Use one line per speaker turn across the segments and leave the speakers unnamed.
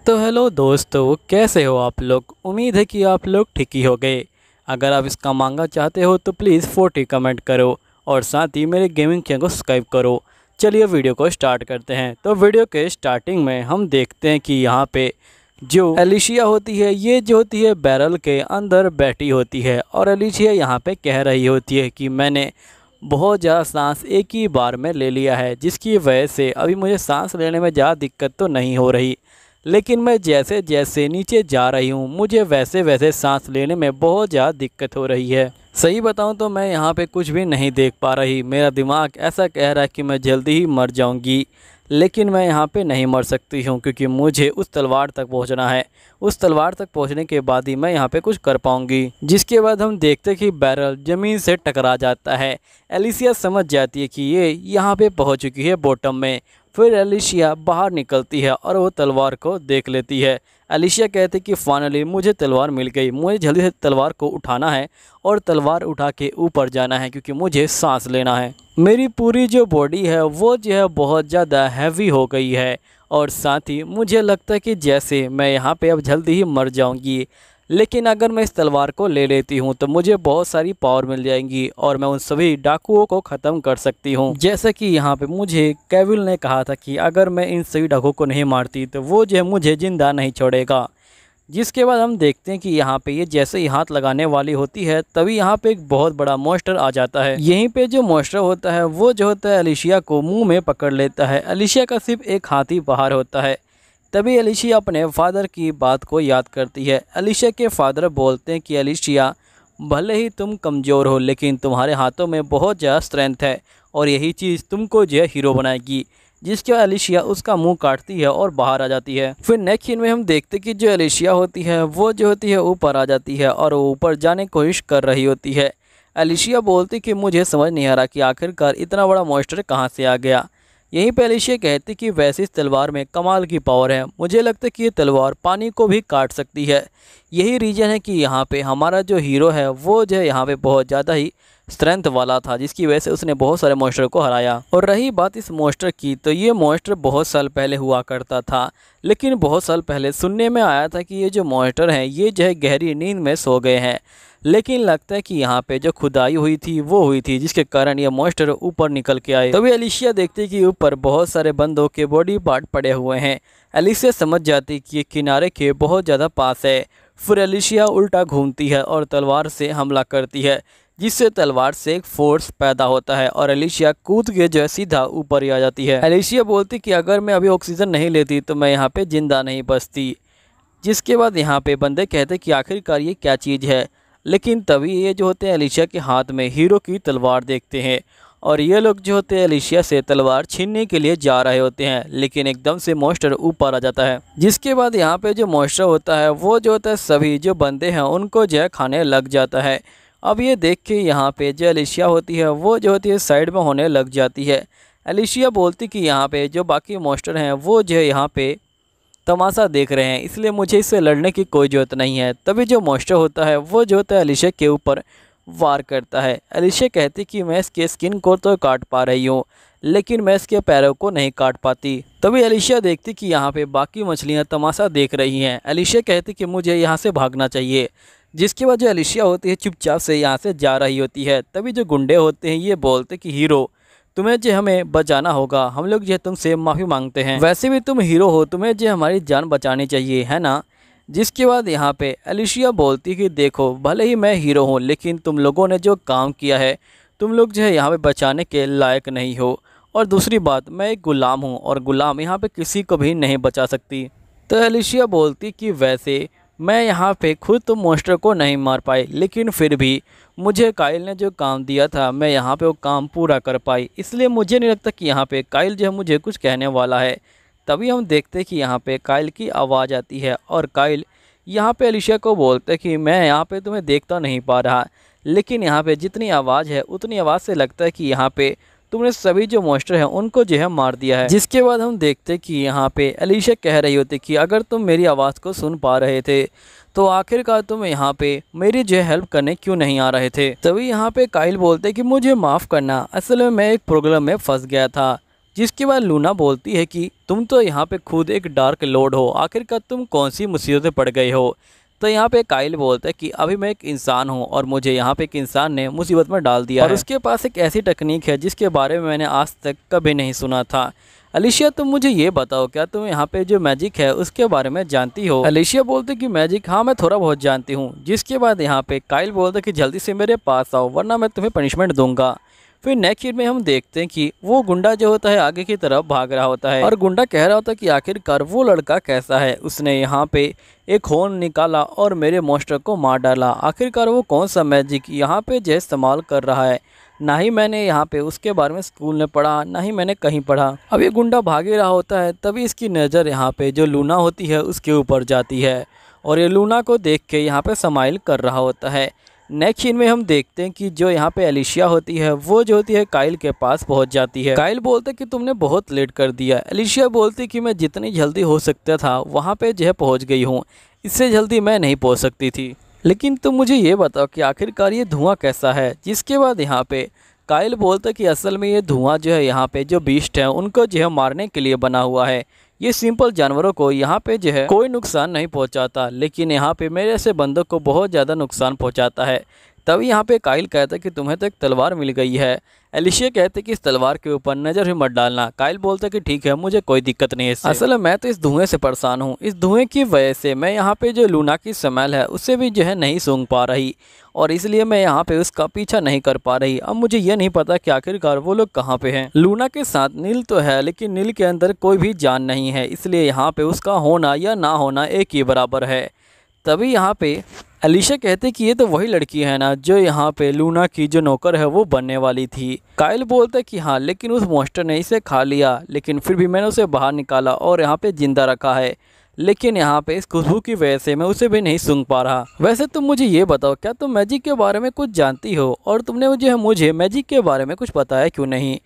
तो हेलो दोस्तों, कैसे हो आप लोग। उम्मीद है कि आप लोग ठीक ही हो गए। अगर आप इसका मांगा चाहते हो तो प्लीज़ 40 कमेंट करो और साथ ही मेरे गेमिंग चैनल को सब्सक्राइब करो। चलिए वीडियो को स्टार्ट करते हैं। तो वीडियो के स्टार्टिंग में हम देखते हैं कि यहाँ पे जो एलिशिया होती है, ये जो होती है बैरल के अंदर बैठी होती है और एलिशिया यहाँ पे कह रही होती है कि मैंने बहुत ज़्यादा सांस एक ही बार में ले लिया है, जिसकी वजह से अभी मुझे सांस लेने में ज़्यादा दिक्कत तो नहीं हो रही, लेकिन मैं जैसे जैसे नीचे जा रही हूँ मुझे वैसे वैसे सांस लेने में बहुत ज़्यादा दिक्कत हो रही है। सही बताऊँ तो मैं यहाँ पे कुछ भी नहीं देख पा रही। मेरा दिमाग ऐसा कह रहा है कि मैं जल्दी ही मर जाऊँगी, लेकिन मैं यहाँ पे नहीं मर सकती हूँ क्योंकि मुझे उस तलवार तक पहुँचना है। उस तलवार तक पहुँचने के बाद ही मैं यहाँ पे कुछ कर पाऊँगी। जिसके बाद हम देखते कि बैरल ज़मीन से टकरा जाता है। एलिशिया समझ जाती है कि ये यहाँ पे पहुँच चुकी है बॉटम में। फिर एलिशिया बाहर निकलती है और वो तलवार को देख लेती है। एलिशिया कहती कि फाइनली मुझे तलवार मिल गई, मुझे जल्दी से तलवार को उठाना है और तलवार उठा के ऊपर जाना है क्योंकि मुझे सांस लेना है। मेरी पूरी जो बॉडी है वो जो है बहुत ज़्यादा हैवी हो गई है और साथ ही मुझे लगता है कि जैसे मैं यहाँ पे अब जल्दी ही मर जाऊँगी, लेकिन अगर मैं इस तलवार को ले लेती हूँ तो मुझे बहुत सारी पावर मिल जाएंगी और मैं उन सभी डाकुओं को ख़त्म कर सकती हूँ। जैसे कि यहाँ पे मुझे केविल ने कहा था कि अगर मैं इन सभी डाकुओं को नहीं मारती तो वो जो है मुझे ज़िंदा नहीं छोड़ेगा। जिसके बाद हम देखते हैं कि यहाँ पे ये जैसे ही हाथ लगाने वाली होती है तभी यहाँ पे एक बहुत बड़ा मॉन्स्टर आ जाता है। यहीं पे जो मॉन्स्टर होता है वो जो होता है एलिशिया को मुंह में पकड़ लेता है। एलिशिया का सिर्फ एक हाथ ही बाहर होता है। तभी एलिशिया अपने फादर की बात को याद करती है। एलिशिया के फादर बोलते हैं कि एलिशिया, भले ही तुम कमज़ोर हो लेकिन तुम्हारे हाथों में बहुत ज़्यादा स्ट्रेंथ है और यही चीज़ तुमको जो है हीरो बनाएगी। जिसके बाद एलिशिया उसका मुंह काटती है और बाहर आ जाती है। फिर नेक्स्ट सीन में हम देखते हैं कि जो एलिशिया होती है वो जो होती है ऊपर आ जाती है और वो ऊपर जाने की कोशिश कर रही होती है। एलिशिया बोलती कि मुझे समझ नहीं आ रहा कि आखिरकार इतना बड़ा मॉन्स्टर कहाँ से आ गया। यहीं पे एलिशिया कहती कि वैसे इस तलवार में कमाल की पावर है, मुझे लगता है कि ये तलवार पानी को भी काट सकती है। यही रीज़न है कि यहाँ पे हमारा जो हीरो है वो जो है यहाँ पे बहुत ज़्यादा ही स्ट्रेंथ वाला था, जिसकी वजह से उसने बहुत सारे मॉन्स्टर को हराया। और रही बात इस मॉन्स्टर की, तो ये मॉन्स्टर बहुत साल पहले हुआ करता था, लेकिन बहुत साल पहले सुनने में आया था कि ये जो मॉन्स्टर हैं ये जो है गहरी नींद में सो गए हैं। लेकिन लगता है कि यहाँ पे जो खुदाई हुई थी वो हुई थी, जिसके कारण ये मॉन्स्टर ऊपर निकल के आए। तभी एलिशिया देखती कि ऊपर बहुत सारे बंदों के बॉडी पार्ट पड़े हुए हैं। एलिशिया समझ जाती कि ये किनारे के बहुत ज़्यादा पास है। फिर एलिशिया उल्टा घूमती है और तलवार से हमला करती है, जिससे तलवार से एक फोर्स पैदा होता है और एलिशिया कूद के जो है सीधा ऊपर ही आ जाती है। एलिशिया बोलती कि अगर मैं अभी ऑक्सीजन नहीं लेती तो मैं यहाँ पे जिंदा नहीं बचती। जिसके बाद यहाँ पे बंदे कहते कि आखिरकार ये क्या चीज़ है, लेकिन तभी ये जो होते हैं एलिशिया के हाथ में हीरो की तलवार देखते हैं और ये लोग जो होते हैं एलिशिया से तलवार छीनने के लिए जा रहे होते हैं, लेकिन एकदम से मॉन्स्टर ऊपर आ जाता है। जिसके बाद यहाँ पे जो मॉन्स्टर होता है वो जो होता है सभी जो बंदे हैं उनको जो है खाने लग जाता है। अब ये देख के यहाँ पे जो एलिशिया होती है वो जो होती है साइड में होने लग जाती है। एलिशिया बोलती कि यहाँ पे जो बाकी मॉन्स्टर हैं वो जो है यहाँ पे तमाशा देख रहे हैं, इसलिए मुझे इससे लड़ने की कोई ज़रूरत नहीं है। तभी जो मॉन्स्टर होता है वो जो होता है एलिशिया के ऊपर वार करता है। एलिशिया कहती कि मैं इसके स्किन को तो काट पा रही हूँ, लेकिन मैं इसके पैरों को नहीं काट पाती। तभी एलिशिया देखती कि यहाँ पे बाकी मछलियाँ तमाशा देख रही हैं। एलिशिया कहती कि मुझे यहाँ से भागना चाहिए। जिसके बाद जो एलिशिया होती है चुपचाप से यहाँ से जा रही होती है। तभी जो गुंडे होते हैं ये बोलते कि हीरो, तुम्हें जो हमें बचाना होगा, हम लोग जो तुमसे माफ़ी मांगते हैं, वैसे भी तुम हीरो हो, तुम्हें जो हमारी जान बचानी चाहिए, है ना। जिसके बाद यहाँ पे एलिशिया बोलती कि देखो, भले ही मैं हीरो हूँ लेकिन तुम लोगों ने जो काम किया है तुम लोग जो है यहाँ पे बचाने के लायक नहीं हो, और दूसरी बात मैं एक गुलाम हूँ और गुलाम यहाँ पे किसी को भी नहीं बचा सकती। तो एलिशिया बोलती कि वैसे मैं यहाँ पे खुद तो मॉन्स्टर को नहीं मार पाई, लेकिन फिर भी मुझे काइल ने जो काम दिया था मैं यहाँ पे वो काम पूरा कर पाई, इसलिए मुझे नहीं लगता कि यहाँ पे काइल जो है मुझे कुछ कहने वाला है। तभी हम देखते कि यहाँ पे काइल की आवाज़ आती है और काइल यहाँ पे एलिशिया को बोलते कि मैं यहाँ पे तुम्हें देखता नहीं पा रहा, लेकिन यहाँ पे जितनी आवाज़ है उतनी आवाज़ से लगता है कि यहाँ पे तुमने सभी जो मॉन्स्टर हैं उनको जो है मार दिया है। जिसके बाद हम देखते कि यहाँ पे एलिशिया कह रही होती कि अगर तुम मेरी आवाज़ को सुन पा रहे थे तो आखिरकार तुम यहाँ पे मेरी जो हेल्प करने क्यों नहीं आ रहे थे। तभी यहाँ पे काइल बोलते कि मुझे माफ़ करना, असल में मैं एक प्रॉब्लम में फंस गया था जिसके बाद लूना बोलती है कि तुम तो यहाँ पे खुद एक डार्क लॉर्ड हो, आखिरकार तुम कौन सी मुसीबत पड़ गए हो। तो यहाँ पे काइल बोलता है कि अभी मैं एक इंसान हूँ और मुझे यहाँ पे एक इंसान ने मुसीबत में डाल दिया और उसके पास एक ऐसी टेक्निक है जिसके बारे में मैंने आज तक कभी नहीं सुना था। अलीशिया तुम मुझे ये बताओ, क्या तुम यहाँ पे जो मैजिक है उसके बारे में जानती हो। अलीशिया बोलते कि मैजिक, हाँ मैं थोड़ा बहुत जानती हूँ। जिसके बाद यहाँ पे काइल बोलता कि जल्दी से मेरे पास आओ वरना मैं तुम्हें पनिशमेंट दूंगा। फिर नेक्स्ट सीन में हम देखते हैं कि वो गुंडा जो होता है आगे की तरफ भाग रहा होता है और गुंडा कह रहा होता है कि आखिरकार वो लड़का कैसा है, उसने यहाँ पे एक होर्न निकाला और मेरे मॉन्स्टर को मार डाला। आखिरकार वो कौन सा मैजिक यहाँ पे जो इस्तेमाल कर रहा है, ना ही मैंने यहाँ पे उसके बारे में स्कूल में पढ़ा, ना ही मैंने कहीं पढ़ा। अब ये गुंडा भागे रहा होता है, तभी इसकी नज़र यहाँ पे जो लूना होती है उसके ऊपर जाती है और ये लूना को देख के यहाँ पे स्माइल कर रहा होता है। नेक्स्ट सीन में हम देखते हैं कि जो यहाँ पे अलीशिया होती है वो जो होती है काइल के पास पहुँच जाती है। काइल बोलते कि तुमने बहुत लेट कर दिया। अलीशिया बोलती कि मैं जितनी जल्दी हो सकता था वहाँ पे जो है पहुँच गई हूँ, इससे जल्दी मैं नहीं पहुँच सकती थी। लेकिन तुम मुझे ये बताओ कि आखिरकार ये धुआं कैसा है। जिसके बाद यहाँ पे काइल बोलता कि असल में ये धुआं जो है यहाँ पे जो बीस्ट है उनको जो है मारने के लिए बना हुआ है। ये सिंपल जानवरों को यहाँ पे जो है कोई नुकसान नहीं पहुँचाता, लेकिन यहाँ पे मेरे ऐसे बंदों को बहुत ज़्यादा नुकसान पहुँचाता है। तभी यहाँ पे काइल कहता है कि तुम्हें तो एक तलवार मिल गई है। एलिशिया कहते कि इस तलवार के ऊपर नज़र भी मत डालना। काइल बोलता कि ठीक है, मुझे कोई दिक्कत नहीं है इससे। असल में मैं तो इस धुएं से परेशान हूँ। इस धुएं की वजह से मैं यहाँ पे जो लूना की स्मेल है उससे भी जो है नहीं सूंघ पा रही और इसलिए मैं यहाँ पे उसका पीछा नहीं कर पा रही। अब मुझे ये नहीं पता कि आखिरकार वो लोग कहाँ पे हैं। लूना के साथ नील तो है, लेकिन नील के अंदर कोई भी जान नहीं है, इसलिए यहाँ पे उसका होना या ना होना एक ही बराबर है। तभी यहाँ पे अलीशा कहते कि ये तो वही लड़की है ना जो यहाँ पे लूना की जो नौकर है वो बनने वाली थी। काइल बोलता कि हाँ, लेकिन उस मॉन्स्टर ने इसे खा लिया, लेकिन फिर भी मैंने उसे बाहर निकाला और यहाँ पे जिंदा रखा है। लेकिन यहाँ पे इस खुशबू की वजह से मैं उसे भी नहीं सूंघ पा रहा। वैसे तुम मुझे ये बताओ, क्या तुम मैजिक के बारे में कुछ जानती हो और तुमने मुझे मैजिक के बारे में कुछ बताया क्यों नहीं।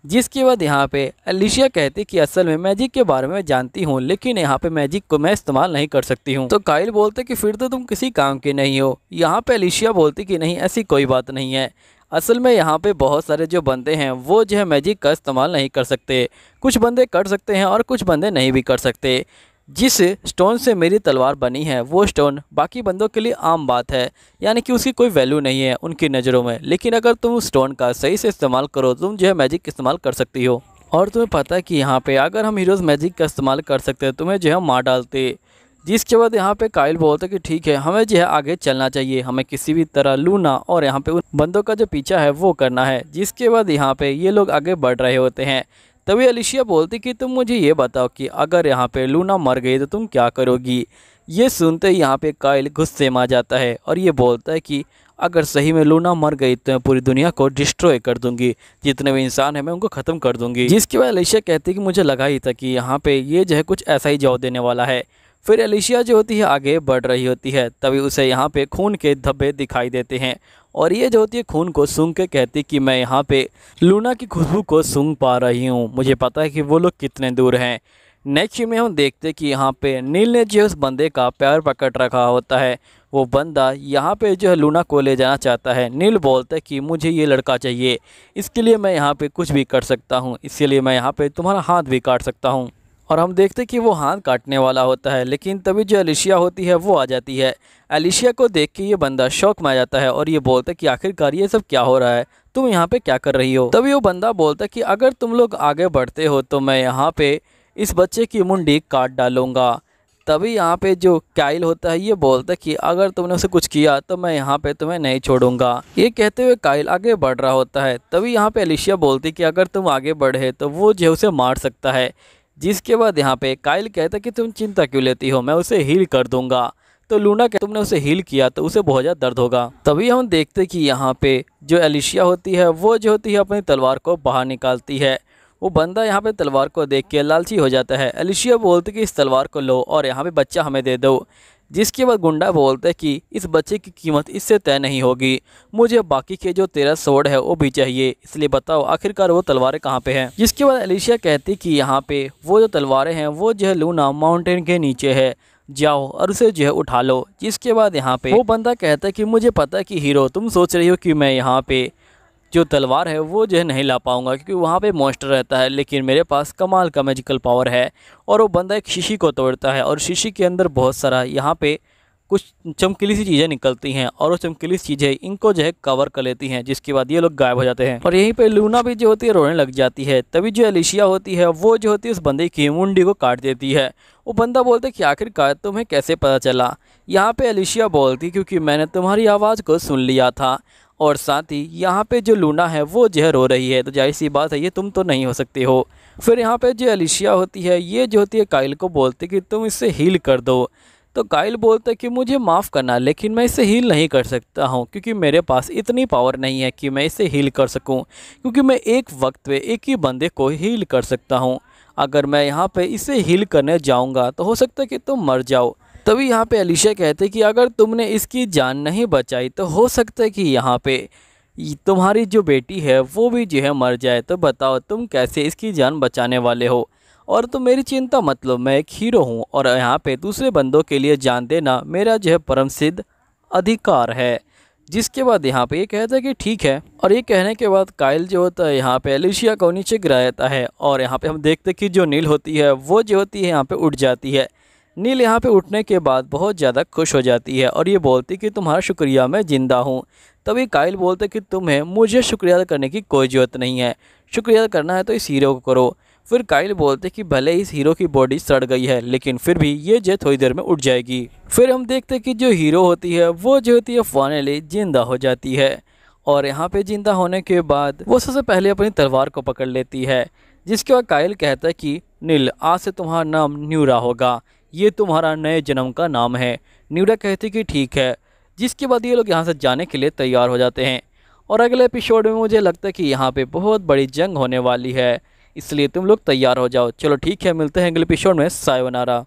जिसके बाद यहाँ पे अलीशिया कहती कि असल में मैजिक के बारे में जानती हूँ, लेकिन यहाँ पे मैजिक को मैं इस्तेमाल नहीं कर सकती हूँ। तो काइल बोलते कि फिर तो तुम किसी काम के नहीं हो। यहाँ पे अलीशिया बोलती कि नहीं, ऐसी कोई बात नहीं है। असल में यहाँ पे बहुत सारे जो बंदे हैं वो जो है मैजिक का इस्तेमाल नहीं कर सकते। कुछ बंदे कर सकते हैं और कुछ बंदे नहीं भी कर सकते। जिस स्टोन से मेरी तलवार बनी है वो स्टोन बाकी बंदों के लिए आम बात है, यानी कि उसकी कोई वैल्यू नहीं है उनकी नज़रों में। लेकिन अगर तुम स्टोन का सही से इस्तेमाल करो, तुम जो है मैजिक इस्तेमाल कर सकती हो। और तुम्हें पता है कि यहाँ पे अगर हम हीरोज़ मैजिक का इस्तेमाल कर सकते हैं तुम्हें जो है मार डालते। जिसके बाद यहाँ पे काइल बोलते कि ठीक है, हमें जो है आगे चलना चाहिए, हमें किसी भी तरह लूना और यहाँ पे उन बंदों का जो पीछा है वो करना है। जिसके बाद यहाँ पे ये लोग आगे बढ़ रहे होते हैं। तभी अलीशिया बोलती कि तुम मुझे ये बताओ कि अगर यहाँ पे लूना मर गई तो तुम क्या करोगी। ये सुनते ही यहाँ पे काइल गुस्से में आ जाता है और ये बोलता है कि अगर सही में लूना मर गई तो मैं पूरी दुनिया को डिस्ट्रॉय कर दूंगी, जितने भी इंसान हैं मैं उनको ख़त्म कर दूंगी। जिसके बाद अलीशिया कहती है कि मुझे लगा ही था कि यहाँ पे ये जो है कुछ ऐसा ही जवाब देने वाला है। फिर अलीशिया जो होती है आगे बढ़ रही होती है, तभी उसे यहाँ पे खून के धब्बे दिखाई देते हैं और ये जो होती है खून को सूंघ के कहती कि मैं यहाँ पे लूना की खुशबू को सूंघ पा रही हूँ, मुझे पता है कि वो लोग कितने दूर हैं। नेक्स्ट में हम देखते कि यहाँ पे नील ने जो उस बंदे का पैर पकड़ रखा होता है, वो बंदा यहाँ पे जो है लूना को ले जाना चाहता है। नील बोलता है कि मुझे ये लड़का चाहिए, इसके लिए मैं यहाँ पे कुछ भी कर सकता हूँ, इसीलिए मैं यहाँ पे तुम्हारा हाथ भी काट सकता हूँ। और हम देखते कि वो हाथ काटने वाला होता है, लेकिन तभी जो अलीशिया होती है वो आ जाती है। अलीशिया को देख के ये बंदा शौक में आ जाता है और ये बोलता है कि आखिरकार ये सब क्या हो रहा है, तुम यहाँ पे क्या कर रही हो। तभी वो बंदा बोलता है कि अगर तुम लोग आगे बढ़ते हो तो मैं यहाँ पे इस बच्चे की मुंडी काट डालूंगा। तभी यहाँ पे जो काइल होता है ये बोलता है कि अगर तुमने उसे कुछ किया तो मैं यहाँ पे तुम्हें नहीं छोड़ूंगा। ये कहते हुए काइल आगे बढ़ रहा होता है। तभी यहाँ पे अलीशिया बोलती कि अगर तुम आगे बढ़े तो वो जो उसे मार सकता है। जिसके बाद यहाँ पे काइल कहता कि तुम चिंता क्यों लेती हो, मैं उसे हील कर दूंगा। तो लूना कहता तुमने उसे हील किया तो उसे बहुत ज़्यादा दर्द होगा। तभी हम देखते कि यहाँ पे जो अलीशिया होती है वो जो होती है अपनी तलवार को बाहर निकालती है। वो बंदा यहाँ पे तलवार को देख के लालची हो जाता है। अलीशिया बोलती कि इस तलवार को लो और यहाँ पे बच्चा हमें दे दो। जिसके बाद गुंडा बोलता है कि इस बच्चे की कीमत इससे तय नहीं होगी, मुझे बाकी के जो 13 स्वॉर्ड है वो भी चाहिए, इसलिए बताओ आखिरकार वो तलवारें कहाँ पे हैं। जिसके बाद अलीशिया कहती कि यहाँ पे वो जो तलवारें हैं वो जो है लूना माउंटेन के नीचे है, जाओ और उसे जो है उठा लो। जिसके बाद यहाँ पे वो बंदा कहता है कि मुझे पता है कि हीरो तुम सोच रही हो कि मैं यहाँ पे जो तलवार है वो जो है नहीं ला पाऊँगा, क्योंकि वहाँ पे मॉन्स्टर रहता है, लेकिन मेरे पास कमाल का मैजिकल पावर है। और वो बंदा एक शीशी को तोड़ता है और शीशी के अंदर बहुत सारा यहाँ पे कुछ चमकीली सी चीज़ें निकलती हैं और वो चमकीली सी चीज़ें इनको जो है कवर कर लेती हैं, जिसके बाद ये लोग गायब हो जाते हैं। और यहीं पे लूना भी जो होती है रोने लग जाती है। तभी जो एलिशिया होती है वो जो होती है उस बंदे की मुंडी को काट देती है। वो बंदा बोलता है कि आखिरकार तुम्हें कैसे पता चला। यहाँ पे एलिशिया बोलती क्योंकि मैंने तुम्हारी आवाज़ को सुन लिया था, और साथ ही यहाँ पे जो लूना है वो जो है रो रही है, तो जाहिर सी बात है ये तुम तो नहीं हो सकते हो। फिर यहाँ पे जो एलिशिया होती है ये जो होती है काइल को बोलती कि तुम इससे हील कर दो। तो काइल बोलता है कि मुझे माफ़ करना, लेकिन मैं इसे हील नहीं कर सकता हूँ, क्योंकि मेरे पास इतनी पावर नहीं है कि मैं इसे हील कर सकूँ, क्योंकि मैं एक वक्त पे एक ही बंदे को हील कर सकता हूँ। अगर मैं यहाँ पे इसे हील करने जाऊँगा तो हो सकता है कि तुम मर जाओ। तभी यहाँ पे एलिशिया कहते कि अगर तुमने इसकी जान नहीं बचाई तो हो सकता है कि यहाँ पे तुम्हारी जो बेटी है वो भी जो है मर जाए। तो बताओ तुम कैसे इसकी जान बचाने वाले हो। और तो मेरी चिंता मत लो, मैं एक हीरो हूँ और यहाँ पे दूसरे बंदों के लिए जान देना मेरा जो है परम सिद्ध अधिकार है। जिसके बाद यहाँ पे ये कहता है कि ठीक है। और ये कहने के बाद काइल जो होता है यहाँ पे एलिशिया को नीचे गिरा देता है। और यहाँ पे हम देखते हैं कि जो नील होती है वो जो होती है यहाँ पे उठ जाती है। नील यहाँ पे उठने के बाद बहुत ज़्यादा खुश हो जाती है और ये बोलती कि तुम्हारा शुक्रिया, मैं ज़िंदा हूँ। तभी काइल बोलते कि तुम्हें मुझे शुक्रिया करने की कोई ज़रूरत नहीं है, शुक्रिया करना है तो इस हीरो को करो। फिर काइल बोलते कि भले इस हीरो की बॉडी सड़ गई है, लेकिन फिर भी ये जो थोड़ी देर में उठ जाएगी। फिर हम देखते कि जो हीरो होती है वो जो होती है फाइनली जिंदा हो जाती है। और यहाँ पे जिंदा होने के बाद वो सबसे पहले अपनी तलवार को पकड़ लेती है। जिसके बाद काइल कहता है कि नील, आज से तुम्हारा नाम न्यूरा होगा, ये तुम्हारा नए जन्म का नाम है। न्यूरा कहती कि ठीक है। जिसके बाद ये लोग यहाँ से जाने के लिए तैयार हो जाते हैं। और अगले एपिसोड में मुझे लगता है कि यहाँ पे बहुत बड़ी जंग होने वाली है, इसलिए तुम लोग तैयार हो जाओ। चलो ठीक है, मिलते हैं अगले एपिसोड में। सायोनारा।